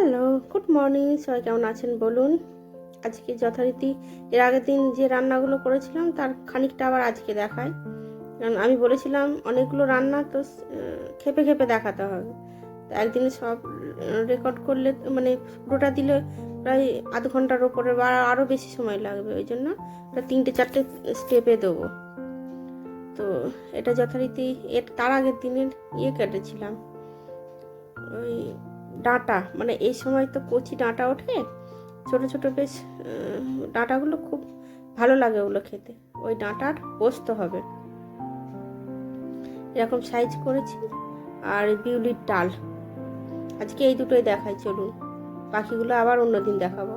Hello, good morning. সবাই কেমন আছেন বলুন। আজকে যথারীতি এর আগের দিন যে রান্নাগুলো করেছিলাম তার খানিকটা আবার আজকে দেখায়। কারণ আমি বলেছিলাম অনেকগুলো রান্না তো খেপে খেপে দেখাতে হবে। তো একদিনে সব রেকর্ড করলে মানে পুরোটা দিলে প্রায় আধ ঘন্টার ওপরে বা আরও বেশি সময় লাগবে। ওই জন্য এটা 3-4টে স্টেপে দেবো। তো এটা যথারীতি তার আগের দিনের কেটেছিলাম ওই ডাঁটা, মানে এই সময় তো কচি ডাঁটা ওঠে, ছোট ছোট বেশ ডাঁটাগুলো খুব ভালো লাগে ওগুলো খেতে। ওই ডাঁটার পোস্ত হবে, এরকম সাইজ করেছি। আর বিউলির ডাল, আজকে এই দুটোই দেখাই, চলুন বাকিগুলো আবার অন্যদিন দেখাবো।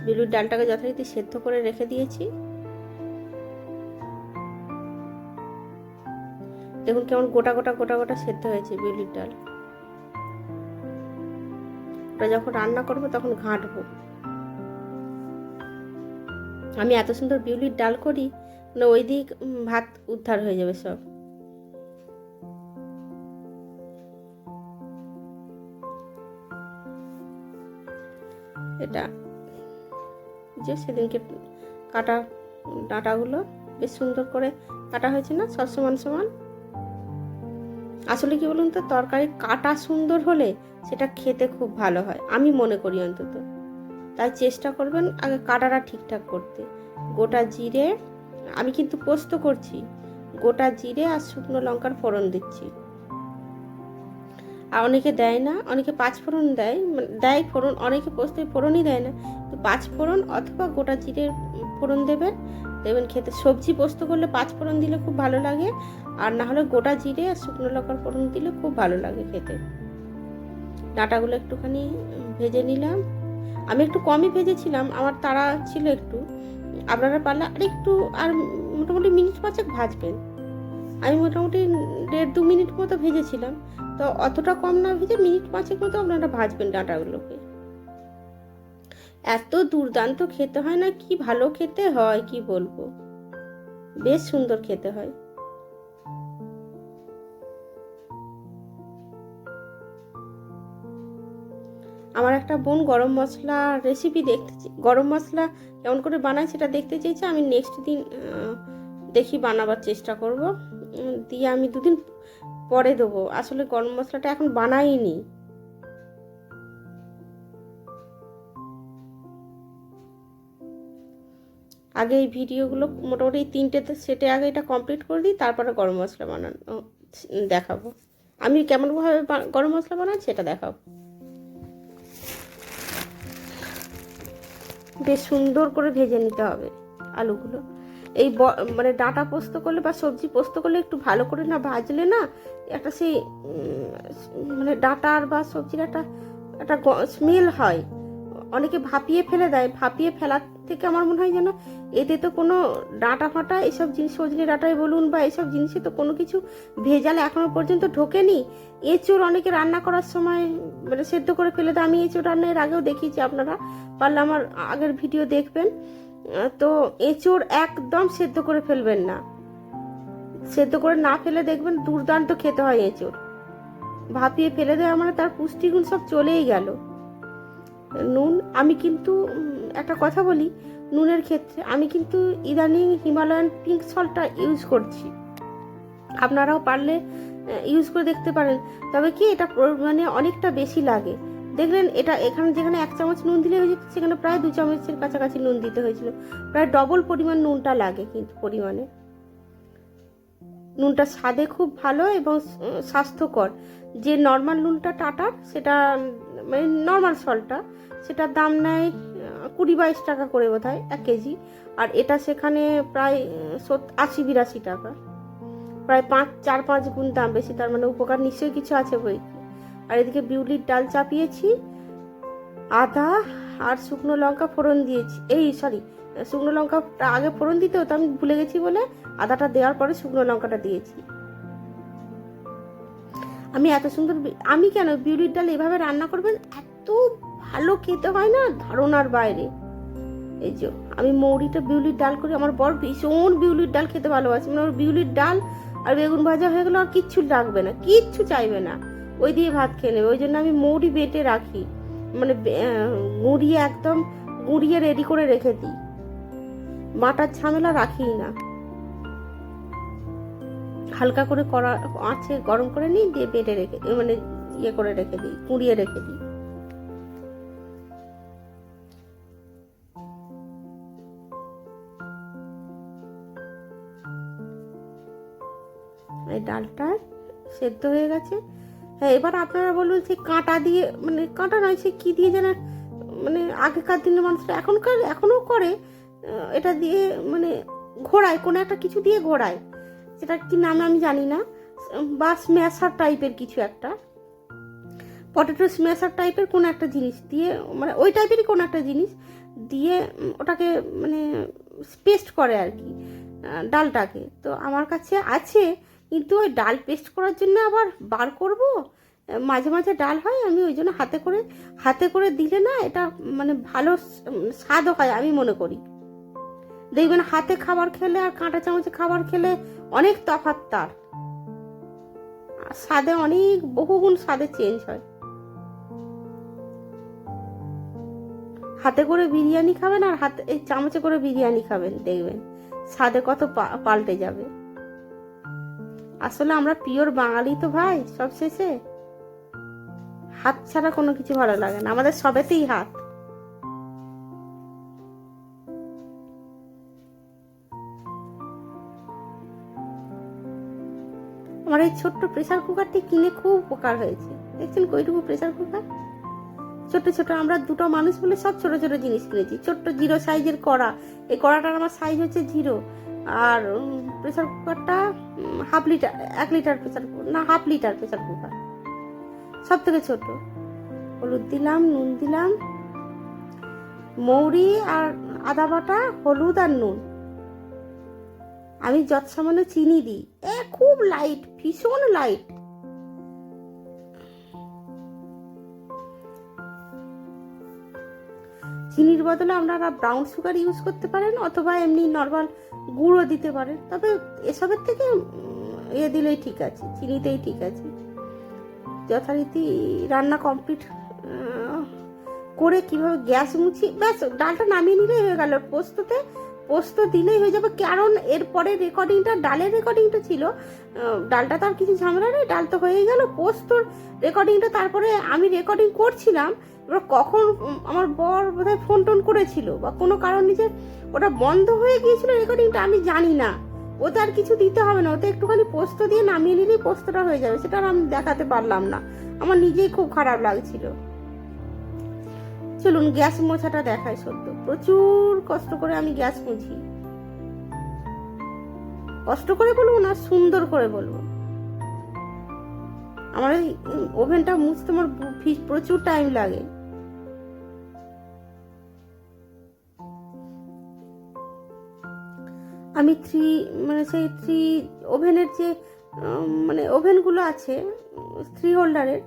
বিউলির ডালটাকে যথারীতি সেদ্ধ করে রেখে দিয়েছি। দেখুন কেমন গোটা গোটা গোটা গোটা সেদ্ধ হয়েছে বিউলির ডাল। যখন রান্না করবো তখন ঘাঁটবো। আমি এত সুন্দর বিউলির ডাল করি, মানে ওই দিক ভাত উদ্ধার হয়ে যাবে সব। এটা যে সেদিনকে কাটা ডাঁটাগুলো বেশ সুন্দর করে কাটা হয়েছে না, সব সমান সমান। আসলে কি বলুন তো, তরকারি কাটা সুন্দর হলে সেটা খেতে খুব ভালো হয়, আমি মনে করি অন্তত। তাই চেষ্টা করবেন আগে কাটাটা ঠিকঠাক করতে। গোটা জিরে, আমি কিন্তু পোস্ত করছি, গোটা জিরে আর শুকনো লঙ্কার ফোড়ন দিচ্ছি। আর অনেকে দেয় না, অনেকে 5 ফোড়ন দেয় ফোড়ন, অনেকে পোস্তে ফোড়নই দেয় না। তো 5 ফোড়ন অথবা গোটা জিরে ফোড়ন দেবেন খেতে। সবজি পোস্ত করলে 5 ফোড়ন দিলে খুব ভালো লাগে, আর না হলে গোটা জিরে আর শুকনো লঙ্কার ফোড়ন দিলে খুব ভালো লাগে খেতে। ডাঁটাগুলো একটুখানি ভেজে নিলাম। আমি একটু কমই ভেজেছিলাম, আমার তাড়া ছিল একটু। আপনারা পারলে আর একটু, আর মোটামুটি মিনিট 5 ভাজবেন। আমি মোটামুটি 1.5-2 মিনিট মতো ভেজেছিলাম। তো অতটা কম না ভেজে মিনিট 5 মতো আপনারা ভাজবেন ডাঁটাগুলোকে। এত দুর্দান্ত খেতে হয় না, কি ভালো খেতে হয় কি বলবো, বেশ সুন্দর খেতে হয়। আমার একটা বোন গরম মশলা রেসিপি গরম মশলা কেমন করে বানায় সেটা দেখতে চেয়েছে। আমি নেক্সট দিন দেখি বানাবার চেষ্টা করব, দিয়ে আমি 2 দিন পরে দেবো। আসলে গরম মশলাটা এখন বানাইনি। আগে এই ভিডিওগুলো মোটামুটি 3টে সেটে আগে এটা কমপ্লিট করে দিই, তারপরে গরম মশলা বানানো দেখাবো। আমি কেমনভাবে গরম মশলা বানাই সেটা দেখাবো। বেশ সুন্দর করে ভেজে নিতে হবে আলুগুলো। এই মানে ডাঁটা পোস্ত করলে বা সবজি পোস্ত করলে একটু ভালো করে না ভাজলে না, একটা সেই মানে ডাঁটার বা সবজির একটা স্মেল হয়। অনেকে ভাপিয়ে ফেলে দেয়, ভাপিয়ে ফেলার থেকে আমার মনে হয় যেন এতে তো কোনো ডাঁটা ফাটা এইসব জিনিস, সজনে ডাঁটাই বলুন বা এইসব জিনিসে তো কোনো কিছু ভেজালে এখনো পর্যন্ত ঢোকেনি। এঁচোড় অনেকে রান্না করার সময় মানে সেদ্ধ করে ফেলে দেয়। আমি এঁচোড় রান্না এর আগেও দেখিয়েছি, আপনারা পারলে আমার আগের ভিডিও দেখবেন। তো এঁচোড় একদম সেদ্ধ করে ফেলবেন না, সেদ্ধ করে না ফেলে দেখবেন দুর্দান্ত খেতে হয় এঁচোড়। ভাপিয়ে ফেলে দেওয়া মানে তার পুষ্টিগুণ সব চলেই গেল। নুন, আমি কিন্তু একটা কথা বলি, নুনের ক্ষেত্রে আমি কিন্তু ইদানিং হিমালয়ান পিঙ্ক সল্টটা ইউজ করছি। আপনারাও পারলে ইউজ করে দেখতে পারেন। তবে কি এটা মানে অনেকটা বেশি লাগে। দেখলেন এটা এখানে যেখানে 1 চামচ নুন দিলে হয়েছে, সেখানে প্রায় 2 চামচের কাছাকাছি নুন দিতে হয়েছিল। প্রায় ডবল পরিমাণ নুনটা লাগে কিন্তু পরিমাণে। নুনটা স্বাদে খুব ভালো এবং স্বাস্থ্যকর। যে নর্মাল নুনটা টাটার, সেটা মানে নর্মাল সল্টটা, সেটার দাম নেয় 20-22 টাকা করে বোধ হয় 1 কেজি। আর এটা সেখানে প্রায় 80-82 টাকা, প্রায় 4-5 গুণ দাম বেশি। তার মানে উপকার নিশ্চয়ই কিছু আছে বই। আর এদিকে বিউলির ডাল চাপিয়েছি, আদা আর শুকনো লঙ্কা ফোড়ন দিয়েছি। শুকনো লঙ্কাটা আগে ফোড়ন দিতে হতো, আমি ভুলে গেছি বলে আদাটা দেওয়ার পরে শুকনো লঙ্কাটা দিয়েছি। আমি এত সুন্দর, আমি কেন বিউলির ডাল এভাবে রান্না করবেন, এত ভালো খেতে হয় না ধারণার বাইরে। এই যে আমি মৌরিটা বিউলির ডাল করি, আমার বর ভীষণ বিউলির ডাল খেতে ভালোবাসে। মানে ওর বিউলির ডাল আর বেগুন ভাজা হয়ে গেলে আর কিচ্ছু লাগবে না, কিচ্ছু চাইবে না। ও ওই দিয়ে ভাত খেয়ে নেবে। ওই জন্য আমি মৌরি বেটে রাখি, মানে গুঁড়িয়ে একদম গুঁড়িয়ে রেডি করে রেখে দিই, বাটার ঝামেলা রাখিই না। হালকা করে কড়া আঁচে গরম করে নিই, দিয়ে বেটে রেখে মানে ইয়ে করে রেখে দিই, গুঁড়িয়ে রেখে দিই। এই ডালটা সেদ্ধ হয়ে গেছে। হ্যাঁ, এবার আপনারা বলুন যে কাঁটা দিয়ে, মানে কাঁটা নয়, সে কী দিয়ে যেন, মানে আগেকার দিনের মানুষরা এখনও করে, এটা দিয়ে মানে ঘোরায়, কোনো একটা কিছু দিয়ে ঘোরায়, সেটা কি নাম আমি জানি না, বা স্ম্যাশার টাইপের কিছু একটা, পটেটো স্ম্যাশার টাইপের কোনো একটা জিনিস দিয়ে, মানে ওই টাইপেরই কোনো একটা জিনিস দিয়ে ওটাকে মানে পেস্ট করে আর কি ডালটাকে। তো আমার কাছে আছে, কিন্তু ওই ডাল পেস্ট করার জন্য আবার বার করব, মাঝে মাঝে ডাল হয়, আমি ওই জন্য হাতে করে দিলে না এটা মানে ভালো স্বাদও হয় আমি মনে করি। দেখবেন হাতে খাবার খেলে আর কাঁটা চামচে খাবার খেলে অনেক তফাৎ, তার স্বাদে অনেক বহুগুণ স্বাদে চেঞ্জ হয়। হাতে করে বিরিয়ানি খাবেন আর এই চামচে করে বিরিয়ানি খাবেন, দেখবেন স্বাদে কত পাল্টে যাবে। আসলে আমরা পিওর বাঙালি তো ভাই, সব শেষে হাত ছাড়া কোনো কিছু ভালো লাগে না, আমাদের সবেতেই হাত। আমার এই ছোট্ট প্রেসার কুকারটি কিনে খুব উপকার হয়েছে। দেখছেন কইটুকু প্রেসার কুকার, ছোট ছোট, আমরা দুটো মানুষ বলে সব ছোট ছোট জিনিস কিনেছি। ছোট্ট 0 সাইজের কড়া, এই কড়াটার আমার সাইজ হচ্ছে 0, আর প্রেসার কুকারটা 1/2 লিটার, 1 লিটার প্রেসার কুকার না, 1/2 লিটার প্রেসার কুকার, সব থেকে ছোট। হলুদ দিলাম, নুন দিলাম, মৌরি আর আদা বাটা, হলুদ আর নুন। আমি যৎসামান্য চিনি দিই, খুব লাইট, ভীষণ লাইট। চিনির বদলে আপনারা ব্রাউন সুগার ইউজ করতে পারেন, অথবা এমনি নর্মাল গুঁড়ো দিতে পারেন, তবে এসবের থেকে দিলেই ঠিক আছে, চিনিতেই ঠিক আছে। যথারীতি রান্না কমপ্লিট করে কিভাবে গ্যাস মুছি, ব্যাস ডালটা নামিয়ে নিলেই হয়ে গেল। পোস্ত দিলেই হয়ে যাবে, কারণ এরপরে রেকর্ডিংটা, ডালের রেকর্ডিংটা ছিল, ডালটা তো আর কিছু ঝামেলা নেই, ডাল তো হয়েই গেল। পোস্তর রেকর্ডিংটা তারপরে আমি রেকর্ডিং করছিলাম, এবার কখন আমার বর বোধহয় ফোন টোন করেছিল, বা কোনো কারণ যে ওটা বন্ধ হয়ে গিয়েছিল রেকর্ডিংটা, আমি জানি না। ওতে আর কিছু দিতে হবে না, ওতে একটুখানি পোস্ত দিয়ে নামিয়ে নিলেই পোস্তটা হয়ে যাবে, সেটা আমি দেখাতে পারলাম না, আমার নিজেই খুব খারাপ লাগছিল। চলুন গ্যাস মোছাটা দেখাই। সত্য প্রচুর কষ্ট করে আমি গ্যাস মুছি, কষ্ট করে বলবো না, সুন্দর করে বলবো। আমার এই ওভেনটা মুছতে আমার প্রচুর টাইম লাগে। আমি সেই 3 ওভেনের যে মানে ওভেনগুলো আছে 3 হোল্ডারের,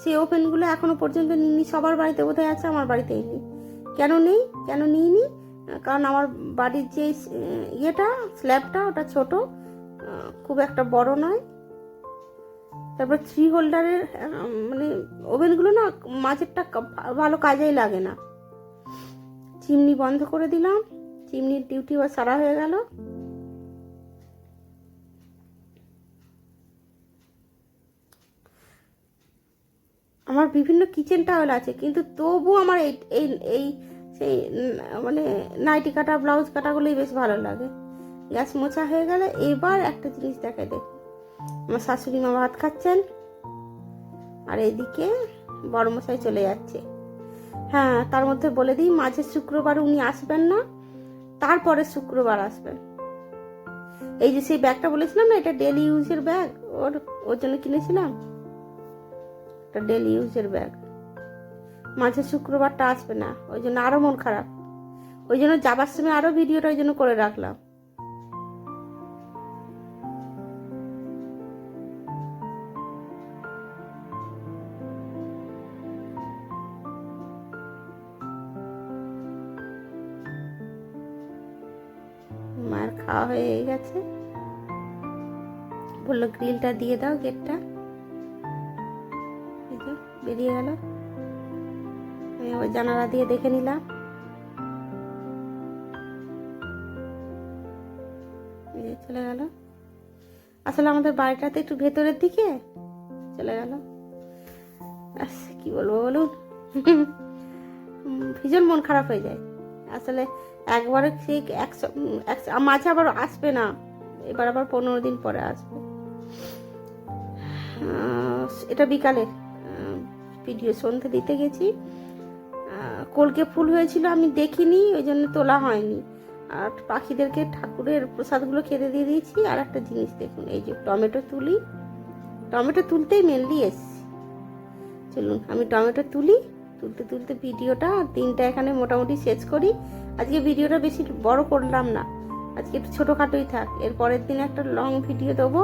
সেই ওভেনগুলো এখনো পর্যন্ত নিইনি। সবার বাড়িতে বোধহয় আছে, আমার বাড়িতেই নেই। কেন নিইনি? কারণ আমার বাড়ির যে ইয়েটা, স্ল্যাবটা, ওটা ছোট, খুব একটা বড় নয়। তারপর 3 হোল্ডারের মানে ওভেনগুলো না, মাঝেরটা ভালো কাজেই লাগে না। চিমনি বন্ধ করে দিলাম, চিমনির ডিউটি সারা হয়ে গেল। আমার বিভিন্ন কিচেন টাওয়েল আছে, কিন্তু তবু আমার এই সেই মানে নাইটি কাটা, ব্লাউজ কাটাগুলোই বেশ ভালো লাগে। গ্যাস মোছা হয়ে গেলে এবার একটা জিনিস দেখাই, দেখি আমার শাশুড়ি মা ভাত খাচ্ছেন, আর এইদিকে বড়মশাই চলে যাচ্ছে। হ্যাঁ, তার মধ্যে বলে দিই, মাঝের শুক্রবার উনি আসবেন না, তারপরে শুক্রবার আসবেন। এই যে সেই ব্যাগটা বলেছিলাম না, এটা ডেলি ইউজের ব্যাগ, ওর জন্য কিনেছিলাম, একটা ডেলি ইউজের ব্যাগ। মাঝের শুক্রবারটা আসবে না, ওই জন্য আরো মন খারাপ। ওই জন্য যাবার সময় আরো ভিডিওটা ওই জন্য করে রাখলাম। মায়ের খাওয়া হয়ে গেছে, বললো গ্রিলটা দিয়ে দাও, গেটটা। বেরিয়ে গেল। আমি আবার জানালা দিয়ে দেখে নিলাম, চলে গেল। আসলে আমাদের বাড়িটাতে একটু ভেতরের দিকে চলে গেল। কি বলবো বলুন, ভীষণ মন খারাপ হয়ে যায়। আসলে একবারে সেই মাঝে আবার আসবে না, এবার আবার 15 দিন পরে আসবে। এটা বিকালের ভিডিও, সন্ধ্যে দিতে গেছি। কলকে ফুল হয়েছিল, আমি দেখিনি, ওই জন্য তোলা হয়নি। আর পাখিদেরকে ঠাকুরের প্রসাদগুলো খেতে দিয়ে দিয়েছি। আর একটা জিনিস দেখুন, এই যে টমেটো তুলতেই মেনলি এসছি। চলুন আমি টমেটো তুলতে তুলতে ভিডিওটা দিনটা এখানে মোটামুটি শেষ করি। আজকে ভিডিওটা বেশি বড় করলাম না, আজকে একটু ছোটোখাটোই থাক। এর পরের দিন একটা লং ভিডিও দেবো,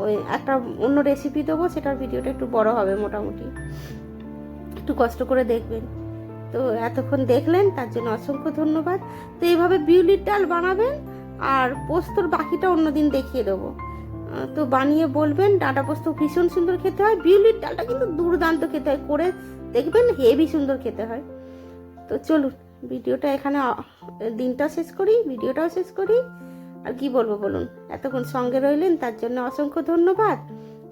ওই একটা অন্য রেসিপি দেবো, সেটার ভিডিওটা একটু বড় হবে মোটামুটি, একটু কষ্ট করে দেখবেন। তো এতক্ষণ দেখলেন তার জন্য অসংখ্য ধন্যবাদ। তো এইভাবে বিউলির ডাল বানাবেন, আর পোস্তর বাকিটা অন্যদিন দেখিয়ে দেবো। তো বানিয়ে বলবেন। ডাঁটা পোস্ত ভীষণ সুন্দর খেতে হয়, বিউলির ডালটা কিন্তু দুর্দান্ত খেতে হয়, করে দেখবেন হেভি সুন্দর খেতে হয়। তো চলুন ভিডিওটা এখানে দিনটাও শেষ করি, ভিডিওটাও শেষ করি। আর কি বলবো বলুন, এতক্ষণ সঙ্গে রইলেন তার জন্য অসংখ্য ধন্যবাদ।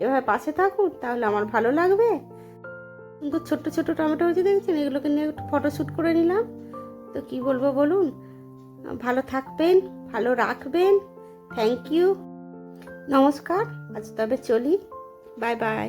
এভাবে পাশে থাকুন, তাহলে আমার ভালো লাগবে। কিন্তু ছোট্ট ছোট্ট টমেটো হয়েছে দেখছেন, এগুলোকে নিয়ে একটু ফটোশ্যুট করে নিলাম। তো কি বলবো বলুন, ভালো থাকবেন, ভালো রাখবেন। থ্যাংক ইউ, নমস্কার। আজ তবে চলি, বাই বাই।